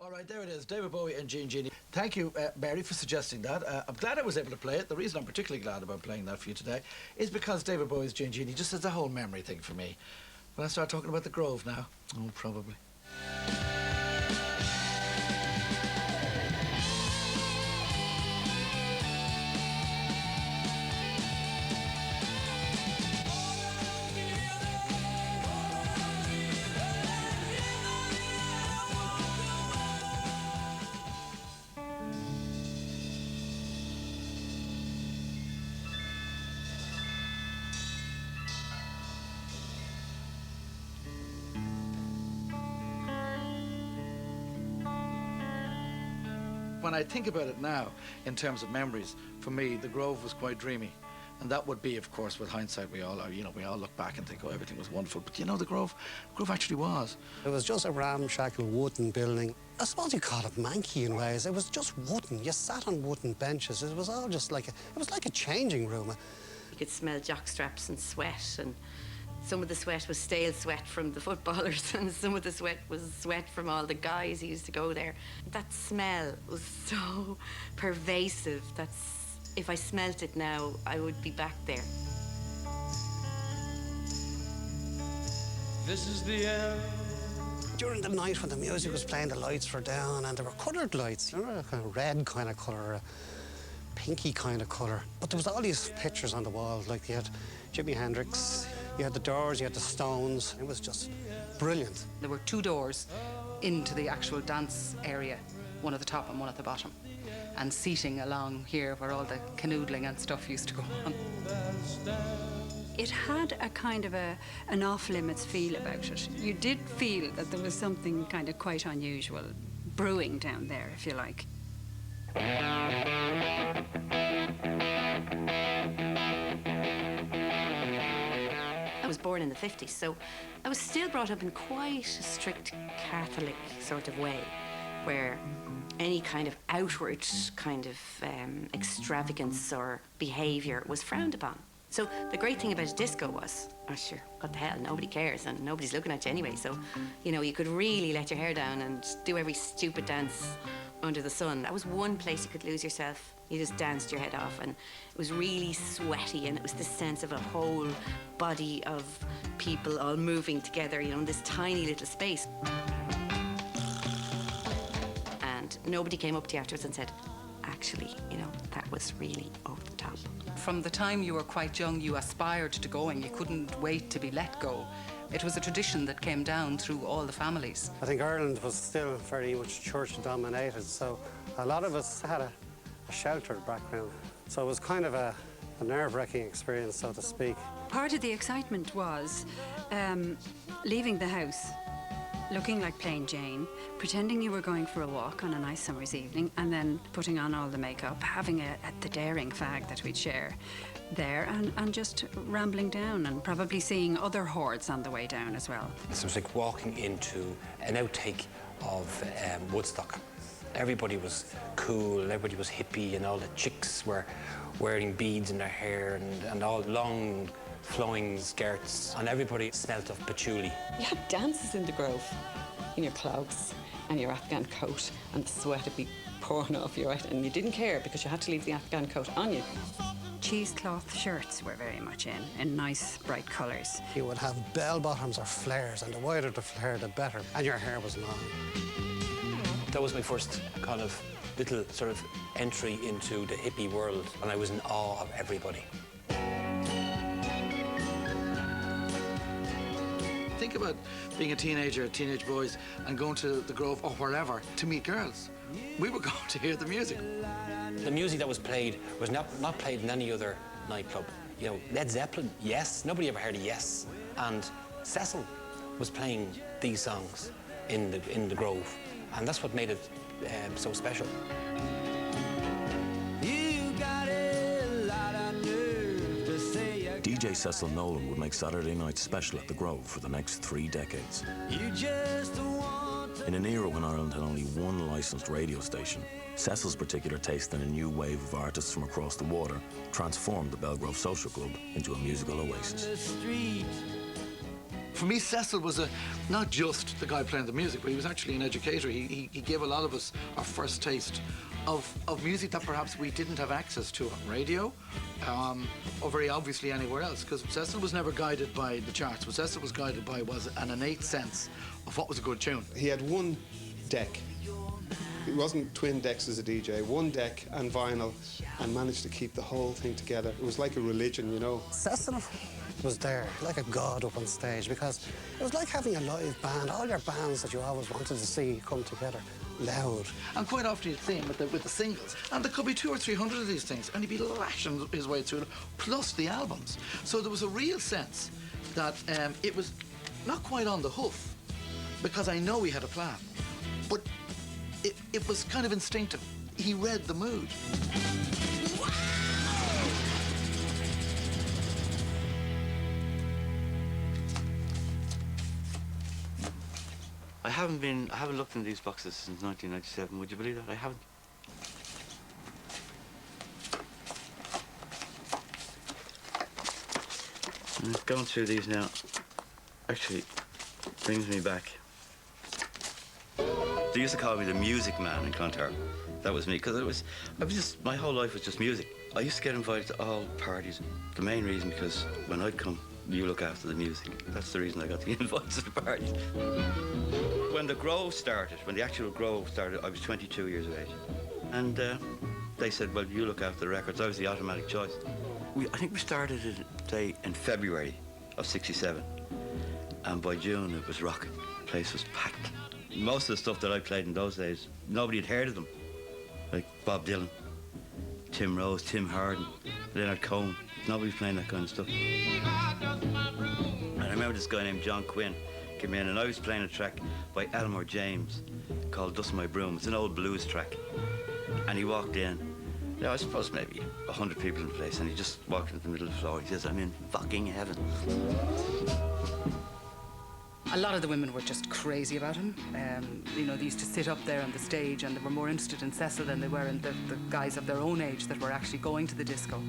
All right, there it is, David Bowie and Jean Genie. Thank you, Mary, for suggesting that. I'm glad I was able to play it. The reason I'm particularly glad about playing that for you today is because David Bowie's Jean Genie just is a whole memory thing for me. When I start talking about the Grove now, oh, probably. When I think about it now, in terms of memories, for me, the Grove was quite dreamy. And that would be, of course, with hindsight, we all look back and think, oh, everything was wonderful. But, the Grove actually was. It was just a ramshackle wooden building. I suppose you call it manky in ways. It was just wooden. You sat on wooden benches. It was all just like a changing room. You could smell jockstraps and sweat, and some of the sweat was stale sweat from the footballers, and some of the sweat was sweat from all the guys who used to go there. That smell was so pervasive that if I smelt it now, I would be back there. This is the end. During the night when the music was playing, the lights were down, and there were coloured lights, a kind of red kind of colour, a pinky kind of colour. But there was all these pictures on the walls, like you had Jimi Hendrix, you had the Doors, you had the Stones. It was just brilliant. There were 2 doors into the actual dance area, one at the top and one at the bottom, and seating along here where all the canoodling and stuff used to go on. It had a kind of an off-limits feel about it. You did feel that there was something kind of quite unusual brewing down there, if you like. I was born in the 50s, so I was still brought up in quite a strict Catholic sort of way, where any kind of outward kind of extravagance or behaviour was frowned upon. So the great thing about a disco was, oh sure, what the hell, nobody cares and nobody's looking at you anyway, so, you could really let your hair down and do every stupid dance under the sun. That was one place you could lose yourself. You just danced your head off, and it was really sweaty, and it was the sense of a whole body of people all moving together, in this tiny little space. And nobody came up to you afterwards and said, actually, that was really over the top. From the time you were quite young, you aspired to going. You couldn't wait to be let go. It was a tradition that came down through all the families. I think Ireland was still very much church-dominated, so a lot of us had a sheltered background. So it was kind of a nerve-wracking experience, so to speak. Part of the excitement was leaving the house, looking like plain Jane, pretending you were going for a walk on a nice summer's evening, and then putting on all the makeup, having the daring fag that we'd share there, and just rambling down, and probably seeing other hordes on the way down as well. So it was like walking into an outtake of Woodstock. Everybody was cool, everybody was hippie, and all the chicks were wearing beads in their hair and all long flowing skirts, and everybody smelt of patchouli. You had dances in the Grove, in your clogs and your Afghan coat, and the sweat would be pouring off you, right? And you didn't care because you had to leave the Afghan coat on you. Cheesecloth shirts were very much in nice, bright colours. You would have bell-bottoms or flares, and the wider the flare, the better, and your hair was long. That was my first kind of little sort of entry into the hippie world, and I was in awe of everybody. Think about being a teenager, teenage boys, and going to the Grove or wherever to meet girls. We were going to hear the music. The music that was played was not played in any other nightclub. Led Zeppelin, Yes. Nobody ever heard of Yes. And Cecil was playing these songs in the Grove. And that's what made it so special. DJ Cecil Nolan would make Saturday night special at the Grove for the next 3 decades. In an era when Ireland had only one licensed radio station, Cecil's particular taste in a new wave of artists from across the water transformed the Belgrove Social Club into a musical oasis. For me, Cecil was not just the guy playing the music, but he was actually an educator. He gave a lot of us our first taste of music that perhaps we didn't have access to on radio, or very obviously anywhere else, because Cecil was never guided by the charts. What Cecil was guided by was an innate sense of what was a good tune. He had one deck. It wasn't twin decks as a DJ, one deck and vinyl, and managed to keep the whole thing together. It was like a religion, you know. Cecil was there like a god up on stage, because it was like having a live band. All your bands that you always wanted to see come together, loud. And quite often you'd see him with the singles, and there could be 200 or 300 of these things, and he'd be lashing his way through it, plus the albums. So there was a real sense that it was not quite on the hoof, because I know he had a plan, but it was kind of instinctive. He read the mood. I haven't looked in these boxes since 1997. Would you believe that? I haven't. And going through these now actually brings me back. They used to call me the music man in Clontarf. That was me, because my whole life was just music. I used to get invited to all parties. The main reason, because when I'd come, you look after the music. That's the reason I got the invites to the parties. When the Grove started, when the actual Grove started, I was 22 years of age. And they said, well, you look after the records. I was the automatic choice. I think we started it, say, in February of '67. And by June, it was rocking. The place was packed. Most of the stuff that I played in those days, nobody had heard of them. Like Bob Dylan, Tim Rose, Tim Harden, Leonard Cohen. Nobody's playing that kind of stuff. And I remember this guy named John Quinn came in, and I was playing a track by Elmore James called Dust My Broom. It's an old blues track. And he walked in. I suppose maybe 100 people in the place, and he just walked into the middle of the floor. He says, I'm in fucking heaven. A lot of the women were just crazy about him. You know, they used to sit up there on the stage, and they were more interested in Cecil than they were in the guys of their own age that were actually going to the disco.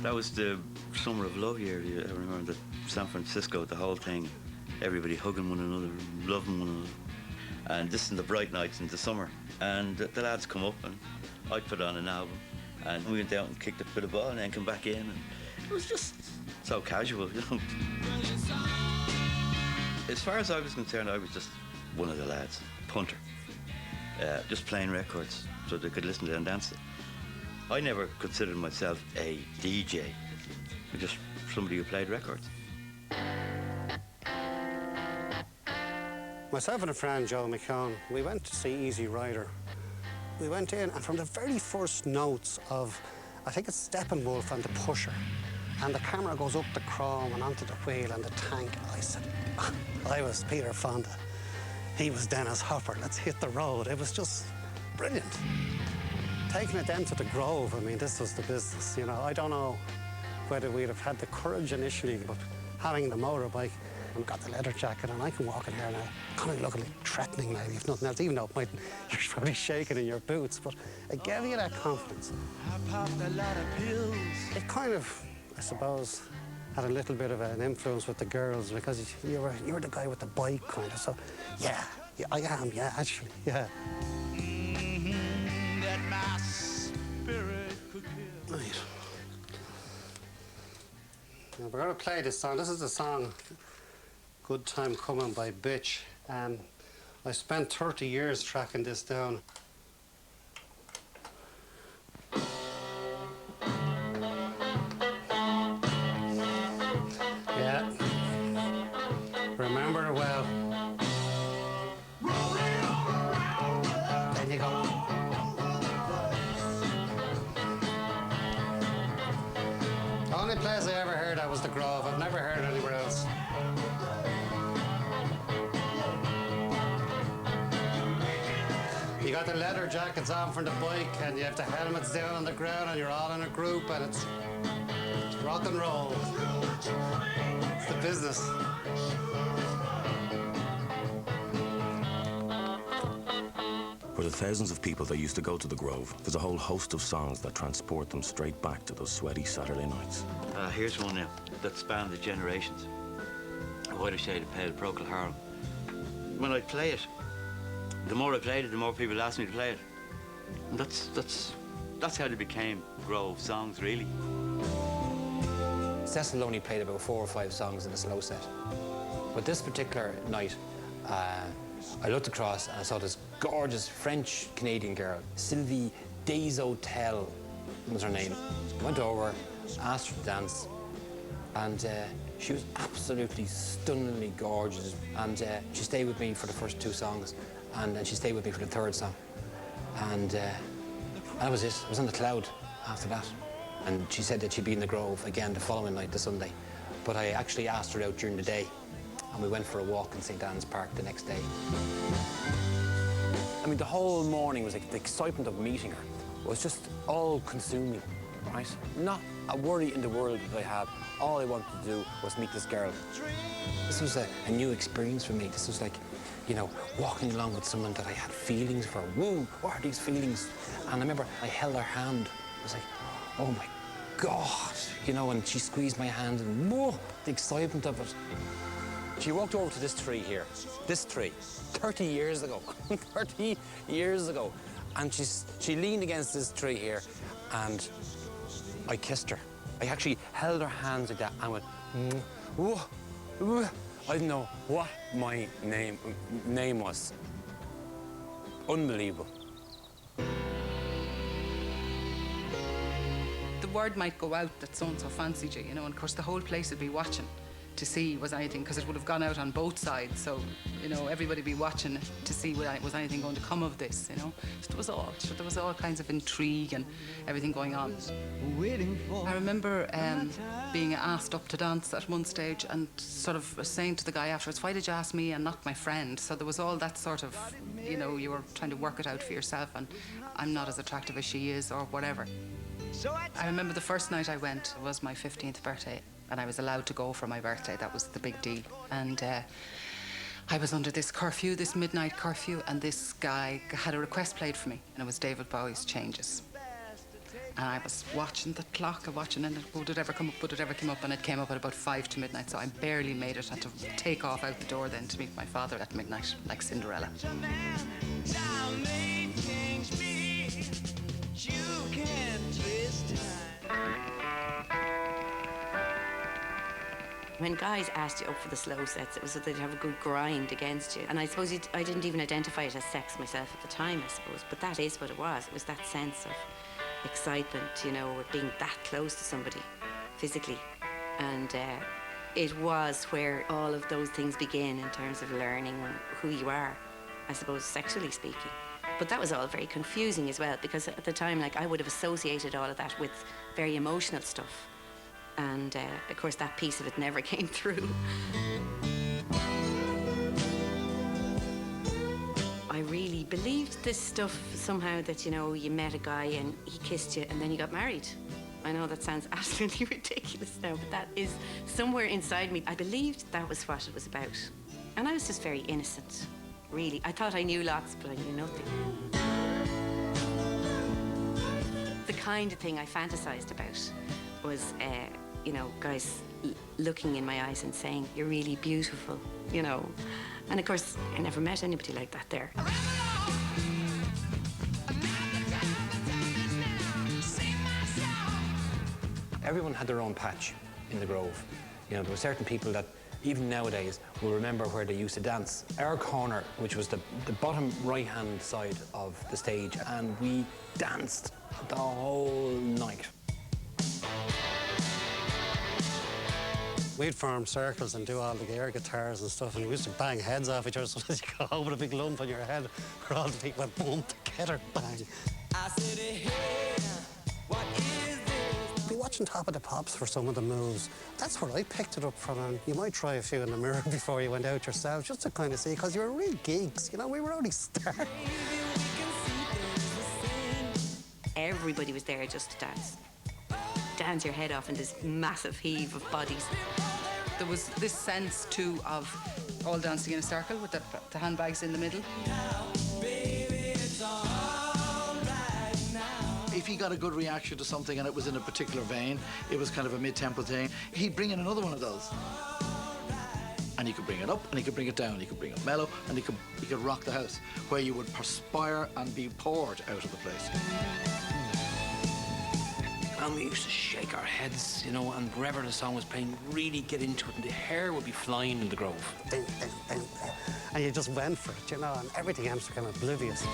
That was the summer of love year. I remember the San Francisco, the whole thing, everybody hugging one another, loving one another. And this in the bright nights in the summer. And the lads come up, and I'd put on an album, and we went out and kicked a bit of ball, and then come back in, and it was just so casual, you know. As far as I was concerned, I was just one of the lads, punter, just playing records so they could listen to and dance to. I never considered myself a DJ, just somebody who played records. Myself and a friend, Joe McKeown, we went to see Easy Rider. We went in, and from the very first notes of, I think it's Steppenwolf and the Pusher, and the camera goes up the chrome and onto the wheel and the tank, I said, I was Peter Fonda. He was Dennis Hopper. Let's hit the road. It was just brilliant. Taking it then to the Grove, I mean, this was the business, you know. I don't know whether we'd have had the courage initially, but having the motorbike, and got the leather jacket, and I can walk in here now, kind of looking like threatening maybe, if nothing else, even though you're probably shaking in your boots, but it gave you that confidence. I popped a lot of pills. It kind of, I suppose, had a little bit of an influence with the girls, because you were the guy with the bike, kind of, so, yeah, I am, yeah, actually, yeah. That my spirit could kill. Right. Now we're going to play this song. This is the song Good Time Coming by Bitch. I spent 30 years tracking this down. Yeah. Remember well. There you go. The only place I ever heard that was the Grove. I've never heard it anywhere else. You got the leather jackets on from the bike, and you have the helmets down on the ground, and you're all in a group, and it's rock and roll. It's the business. For the thousands of people that used to go to the Grove, there's a whole host of songs that transport them straight back to those sweaty Saturday nights. Here's one now that spanned the generations. A whiter shade of pale, Procol Harum. When I play it, the more I played it, the more people asked me to play it. And that's how they became Grove songs, really. Cecil only played about 4 or 5 songs in a slow set. But this particular night, I looked across and I saw this gorgeous French-Canadian girl, Sylvie Deshotel was her name. Went over, asked her to dance, and she was absolutely stunningly gorgeous. And she stayed with me for the first 2 songs, and then she stayed with me for the 3rd song. And that was it. I was on the cloud after that. And she said that she'd be in the Grove again the following night, the Sunday. But I actually asked her out during the day, and we went for a walk in St. Anne's Park the next day. I mean, the whole morning was like the excitement of meeting her was just all-consuming, right? Not a worry in the world that I had. All I wanted to do was meet this girl. This was a new experience for me. This was like, you know, walking along with someone that I had feelings for. Woo, what are these feelings? And I remember I held her hand. I was like, oh my God, you know, and she squeezed my hand and whoa, the excitement of it. She walked over to this tree here, this tree, 30 years ago, 30 years ago. And she leaned against this tree here and I kissed her. I actually held her hands like that and went, whoa, whoa. I didn't know what my name was. Unbelievable. The word might go out that so-and-so fancied you, you know, and of course the whole place would be watching to see was anything, because it would have gone out on both sides, so, you know, everybody would be watching to see was anything going to come of this, you know. So there was all kinds of intrigue and everything going on. I remember being asked up to dance at one stage and sort of saying to the guy afterwards, why did you ask me and not my friend? So there was all that sort of, you know, you were trying to work it out for yourself and I'm not as attractive as she is or whatever. I remember the first night I went was my 15th birthday and I was allowed to go for my birthday. That was the big deal. And I was under this curfew, this midnight curfew, and this guy had a request played for me, and it was David Bowie's Changes. And I was watching the clock, and would it ever come up, and it came up at about 5 to midnight, so I barely made it. I had to take off out the door then to meet my father at midnight, like Cinderella. When guys asked you up for the slow sets, it was that they'd have a good grind against you. And I suppose I didn't even identify it as sex myself at the time, I suppose, but that is what it was. It was that sense of excitement, you know, of being that close to somebody physically. And it was where all of those things begin in terms of learning who you are, I suppose, sexually speaking. But that was all very confusing as well, because at the time, like, I would have associated all of that with very emotional stuff. And, of course, that piece of it never came through. I really believed this stuff somehow, that, you know, you met a guy and he kissed you and then you got married. I know that sounds absolutely ridiculous now, but that is somewhere inside me. I believed that was what it was about. And I was just very innocent, really. I thought I knew lots, but I knew nothing. The kind of thing I fantasized about was, you know, guys looking in my eyes and saying, you're really beautiful, you know. And of course, I never met anybody like that there. Everyone had their own patch in the Grove. You know, there were certain people that even nowadays will remember where they used to dance. Our corner, which was the bottom right-hand side of the stage, and we danced the whole night. We'd form circles and do all the air guitars and stuff, and we used to bang heads off each other so that you got home with a big lump on your head where all the people went boom together, bang. I said, hey, what is this? Be watching Top of the Pops for some of the moves. That's where I picked it up from, and you might try a few in the mirror before you went out yourself, just to kind of see, because you were real geeks, you know, we were only starting. Everybody was there just to dance. Dance your head off in this massive heave of bodies. There was this sense, too, of all dancing in a circle with the handbags in the middle. Baby, it's all if he got a good reaction to something and it was in a particular vein, it was kind of a mid-tempo thing, he'd bring in another one of those. And he could bring it up and he could bring it down. He could bring it mellow and he could rock the house, where you would perspire and be poured out of the place. And we used to shake our heads, you know, and wherever the song was playing, really get into it, and the hair would be flying in the grove. And you just went for it, you know, and everything else became oblivious.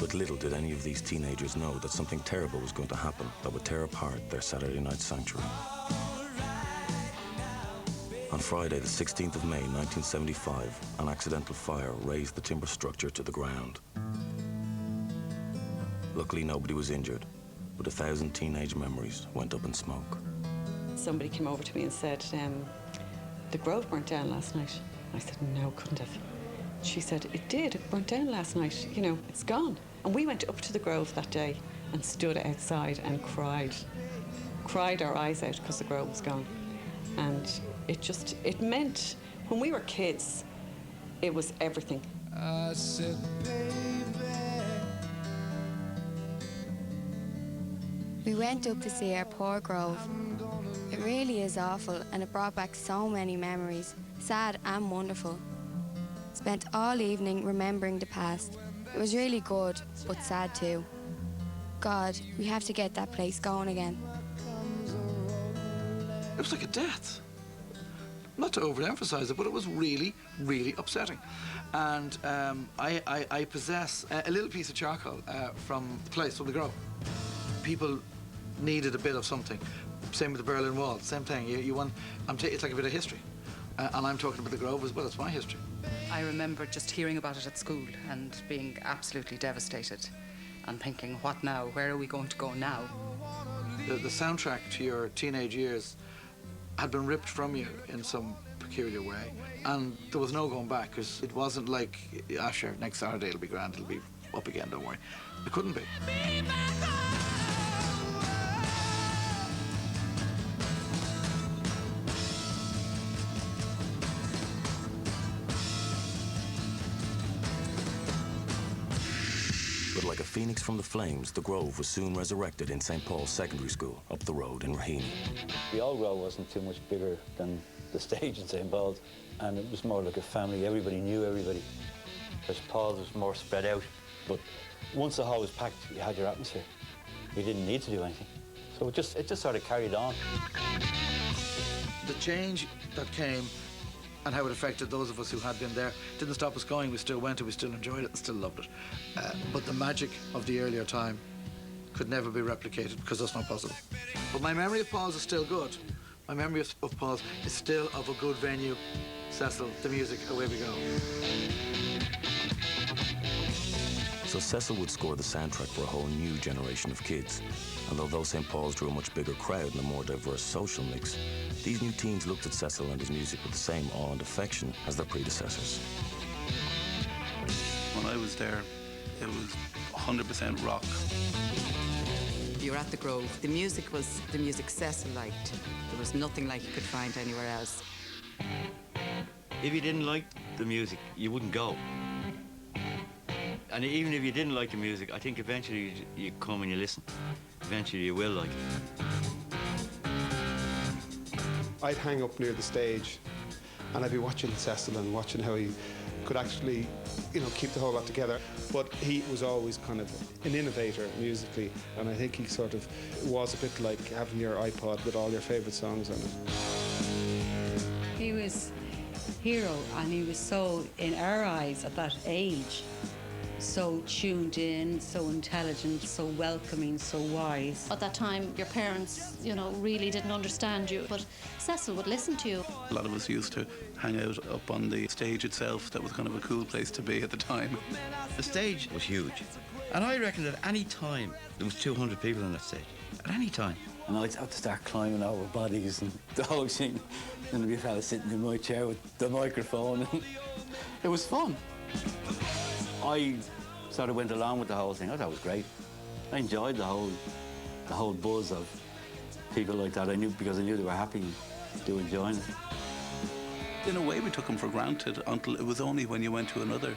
But little did any of these teenagers know that something terrible was going to happen that would tear apart their Saturday night sanctuary. On Friday, the 16th of May, 1975, an accidental fire razed the timber structure to the ground. Luckily, nobody was injured, but 1,000 teenage memories went up in smoke. Somebody came over to me and said, the grove burnt down last night. I said, no, couldn't have. She said, it did, it burnt down last night, you know, it's gone. And we went up to the grove that day and stood outside and cried our eyes out because the grove was gone. And it meant, when we were kids, it was everything. I said, baby. We went up to see our poor grove. It really is awful, and it brought back so many memories, sad and wonderful. Spent all evening remembering the past. It was really good, but sad too. God, we have to get that place going again. It was like a death. Not to overemphasize it, but it was really, really upsetting. And I possess a little piece of charcoal from the place, from the grove. People needed a bit of something. Same with the Berlin Wall, same thing. It's like a bit of history. And I'm talking about the grove as well, it's my history. I remember just hearing about it at school and being absolutely devastated and thinking, what now? Where are we going to go now? The soundtrack to your teenage years had been ripped from you in some peculiar way, and there was no going back, because it wasn't like, sure, next Saturday it'll be grand, it'll be up again, don't worry. It couldn't be. But like a phoenix from the flames, the grove was soon resurrected in St. Paul's Secondary School up the road in Raheny. The old grove wasn't too much bigger than the stage in St. Paul's, and it was more like a family. Everybody knew everybody. Whereas Paul's was more spread out. But once the hall was packed, you had your atmosphere. You didn't need to do anything. So it just sort of carried on. The change that came and how it affected those of us who had been there didn't stop us going. We still went and we still enjoyed it and still loved it. But the magic of the earlier time could never be replicated, because that's not possible. But my memory of Paul's is still good. My memory of Paul's is still of a good venue. Cecil, the music, away we go. So Cecil would score the soundtrack for a whole new generation of kids. And although St. Paul's drew a much bigger crowd and a more diverse social mix, these new teens looked at Cecil and his music with the same awe and affection as their predecessors. When I was there, it was 100% rock. You were at the Grove. The music was the music Cecil liked. There was nothing like you could find anywhere else. If you didn't like the music, you wouldn't go. And even if you didn't like the music, I think eventually you come and you listen. Eventually you will like it. I'd hang up near the stage and I'd be watching Cecil and watching how he could actually, keep the whole lot together. But he was always kind of an innovator musically, and I think he sort of was a bit like having your iPod with all your favourite songs on it. He was hero, and he was so, in our eyes at that age, so tuned in, so intelligent, so welcoming, so wise. At that time, your parents, really didn't understand you, but Cecil would listen to you. A lot of us used to hang out up on the stage itself. That was kind of a cool place to be at the time. The stage was huge. And I reckon at any time, there was 200 people on that stage. At any time. And I'd have to start climbing over bodies and the whole thing. And there'd be a fella sitting in my chair with the microphone. And it was fun. I sort of went along with the whole thing. I thought it was great. I enjoyed the whole buzz of people like that. I knew, because I knew they were happy. do enjoy it. In a way, we took them for granted until it was only when you went to another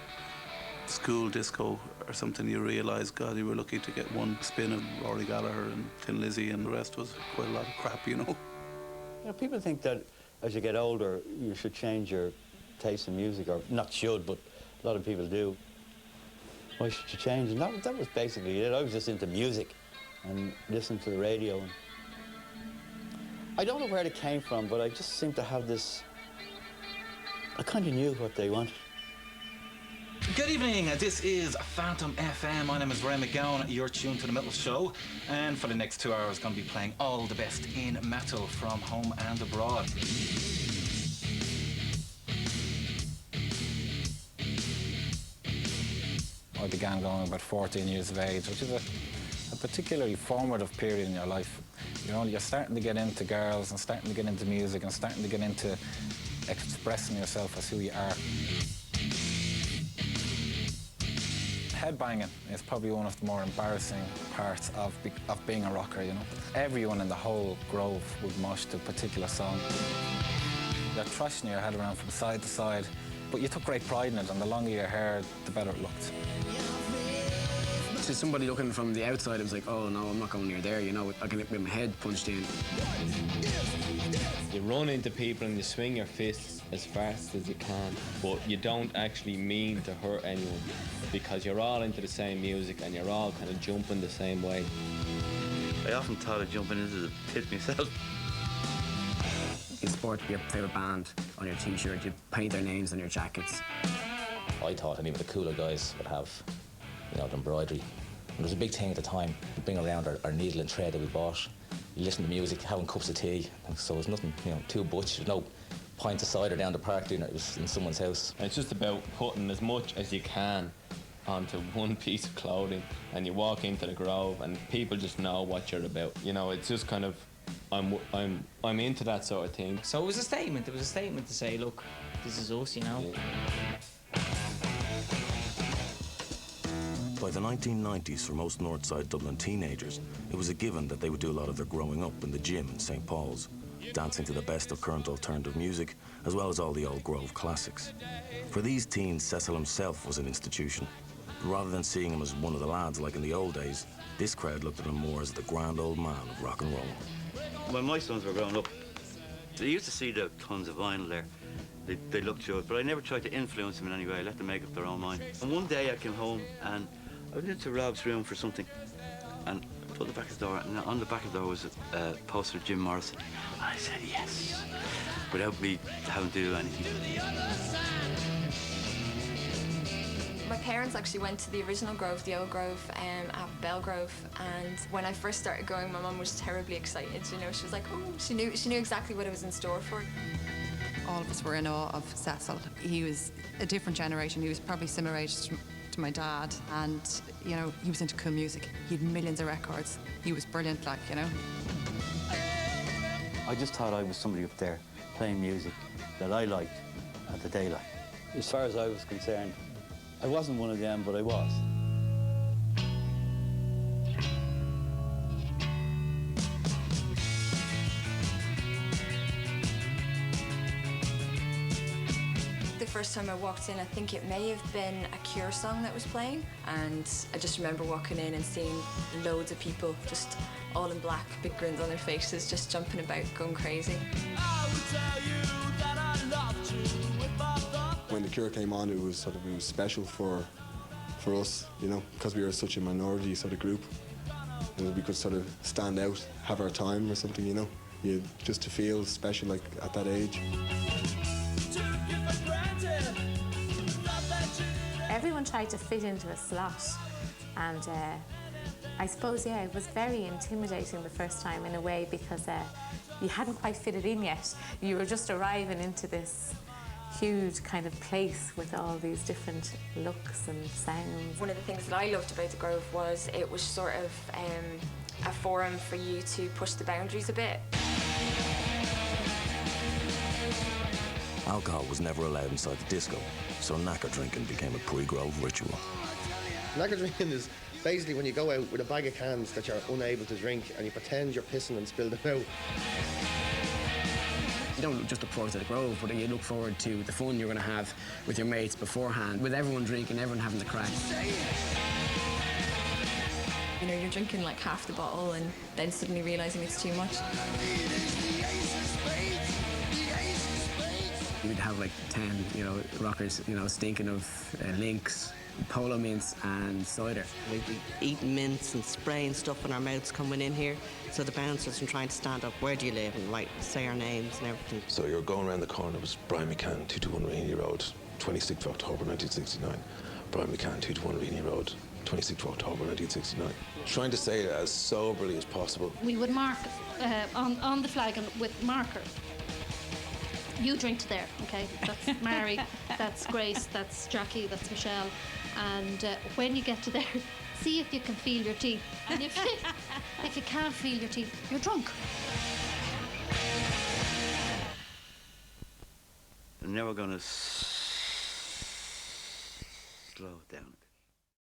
school disco or something you realised, God, you were lucky to get one spin of Rory Gallagher and Tin Lizzy, and the rest was quite a lot of crap, you know. You know, people think that as you get older, you should change your taste in music, or not should, but a lot of people do. Why should you change? And that was basically it. I was just into music and listening to the radio. And I don't know where it came from, but I just seemed to have this... I kind of knew what they wanted. Good evening, this is Phantom FM. My name is Ray McGowan. You're tuned to The Metal Show. And for the next 2 hours, going to be playing all the best in metal from home and abroad. I began going about 14 years of age, which is a particularly formative period in your life. You know, you're starting to get into girls and starting to get into music and starting to get into expressing yourself as who you are. Headbanging is probably one of the more embarrassing parts of being a rocker, you know. Everyone in the whole Grove would mosh to a particular song. You're thrashing your head around from side to side, but you took great pride in it, and the longer your hair, the better it looked. To somebody looking from the outside, it was like, oh no, I'm not going near there, you know, I can get my head punched in. You run into people and you swing your fists as fast as you can, but you don't actually mean to hurt anyone because you're all into the same music and you're all kind of jumping the same way. I often thought of jumping into the pit myself. You sport your favourite band on your t-shirt, you paint their names on your jackets. I thought any of the cooler guys would have, you know, the embroidery. And it was a big thing at the time. We'd bring around our needle and thread that we bought. You listen to music, having cups of tea. So it was nothing, you know, too butch. There's no pints of cider down the park doing it. It was in someone's house. And it's just about putting as much as you can onto one piece of clothing, and you walk into the Grove and people just know what you're about. You know, it's just kind of, I'm into that sort of thing. So it was a statement. It was a statement to say, look, this is us, you know. Yeah. By the 1990s, for most Northside Dublin teenagers, it was a given that they would do a lot of their growing up in the gym in St. Paul's, dancing to the best of current alternative music, as well as all the old Grove classics. For these teens, Cecil himself was an institution. Rather than seeing him as one of the lads like in the old days, this crowd looked at him more as the grand old man of rock and roll. When my sons were growing up, they used to see the tons of vinyl there. They looked good, but I never tried to influence them in any way. I let them make up their own mind. And one day I came home and I went into Rob's room for something, and I pulled the back of the door, and on the back of the door was a poster of Jim Morrison. And I said yes, without me having to do anything. My parents actually went to the original Grove, the old Grove, at Belgrove, and when I first started going, my mum was terribly excited. You know, she was like, oh, she knew exactly what it was in store for. All of us were in awe of Cecil. He was a different generation. He was probably similar age to my dad, and you know, he was into cool music. He had millions of records. He was brilliant, like, you know. I just thought I was somebody up there playing music that I liked and that they liked. As far as I was concerned, I wasn't one of them, but I was. The first time I walked in, I think it may have been a Cure song that was playing, and I just remember walking in and seeing loads of people just all in black, big grins on their faces, just jumping about, going crazy. When the Cure came on, it was special for us, you know, because we were such a minority sort of group, and we could sort of stand out, have our time or something, you know, just to feel special like at that age. Everyone tried to fit into a slot, and I suppose, yeah, it was very intimidating the first time in a way, because you hadn't quite fitted in yet. You were just arriving into this huge kind of place with all these different looks and sounds. One of the things that I loved about the Grove was it was sort of a forum for you to push the boundaries a bit. Alcohol was never allowed inside the disco, so knacker drinking became a pre-Grove ritual. Knacker drinking is basically when you go out with a bag of cans that you're unable to drink and you pretend you're pissing and spill them out. don't just look forward to the Grove, but you look forward to the fun you're going to have with your mates beforehand, with everyone drinking, everyone having the crack. You know, you're drinking like half the bottle and then suddenly realising it's too much. We'd have like 10, rockers, stinking of links, polo mints and cider. We'd be eating mints and spraying stuff in our mouths coming in here. So the bouncers were trying to stand up, where do you live? And say our names and everything. So you're going around the corner, it was Brian McCann, 221 Raheny Road, 26th of October 1969. Brian McCann, 221 Raheny Road, 26th of October 1969. Trying to say it as soberly as possible. We would mark on the flagon with marker. You drink to there, okay? That's Mary, that's Grace, that's Jackie, that's Michelle. And when you get to there, see if you can feel your teeth. And if you can't feel your teeth, you're drunk. And now we're going to slow it down.